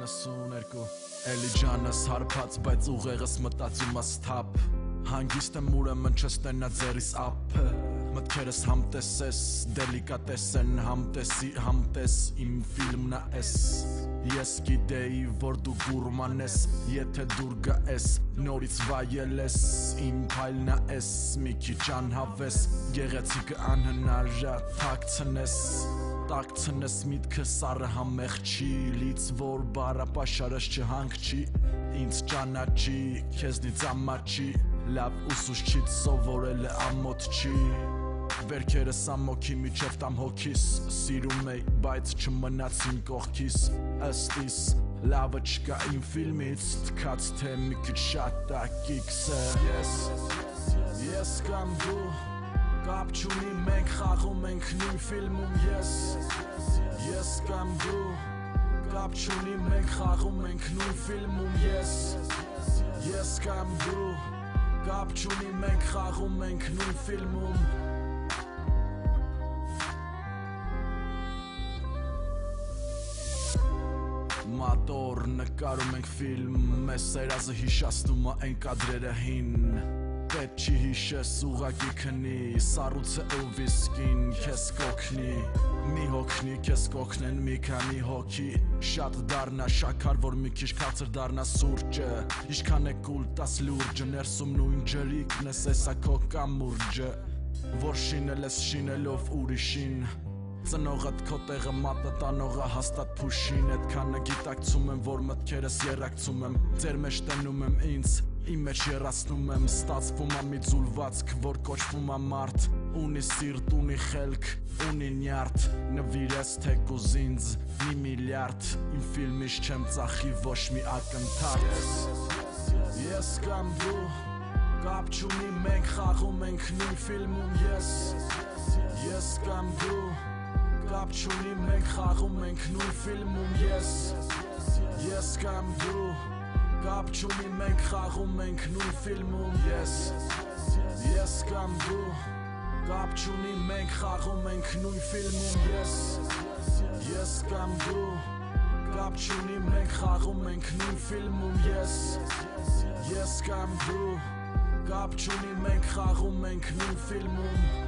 92 Էլի ջանս հարբած, բայց ուղեղս մտածումս թափ Հանգիստ եմ ուրեմն չես տենա ձերիս ափը Մտքերս համտեսես, դելիկատես են համտեսի համտես Իմ ֆիլմն ես Ես գիտեի, որ դու գուրման ես Եթե դուր գայես, նորից վայել ես Իմ փայլն ես, մի քիչ անհավես Գեղեցիկը անհնար թաքցնես Տակցնես միտքը սառը համեղ չի Լից որ բարապաշարս չհանգչի Ինձ ճանաչի, քեզնից ամաչի Լավ ուսուցչից սովորել է ամոթ չի Վերքերս ամոքի միջև տամ հոգիս Սիրում էի, բայց չմնացին կողքիս Ըստիս, լավը չկա իմ ֆիլմից Թքած թե մի քիչ շատ տակիքս է Ես կամ դու Կապ չունի մենք խաղում ենք նույն ֆիլմում Ես կամ դու Կապ չունի մենք խաղում ենք նույն ֆիլմում Ես կամ դու Կապ չունի մենք խաղում ենք նույն ֆիլմում Մատոր նկարում ենք ֆիլմ Մեզ սերազը հիշացնում է այն կադրերը հին Պետ չի հիշես ուղակի քնի Սառուցը ու վիսկին քեզ կոգնի Մի հոգնի քեզ կոգնեն մի քանի հոգի Շատ դառնա շաքար որ մի քիչ քաղցր դառնա սուրճը Ինչքան է կուլ տաս լուրջը Ներսում նույն ջրիկն ես էսա քո կամուրջը Որ շինել ես շինելով ուրիշին Ծնողդ քո տեղը մատը տանողը հաստատ փուշին Էդքանը գիտակցում եմ որ մտքերս երակցում եմ Ձեր մեջ տենում եմ ինձ Իմ մեջ երացնում եմ Ստացվում է մի ձուլվածք որ կոչվում է մարդ Ունի սիրտ, ունի խելք, ունի նյարդ Նվիրես թեկուզ ինձ մի միլիարդ Իմ ֆիլմից չեմ ծախի ոչ մի ակնթարթ Ես կամ դու Կապ չունի մենք խաղում ենք նույն ֆիլմում Ես կամ դու Կապ չունի մենք խաղում ենք նույն ֆիլմում Ես կամ դու Կապ չունի մենք խաղում ենք նույն ֆիլմում Ես կամ դու Կապ չունի մենք խաղում ենք նույն ֆիլմում Ես կամ դու Կապ չունի մենք խաղում ենք նույն ֆիլմում Ես կամ դու Կապ չունի մենք խաղում ենք նույն ֆիլմում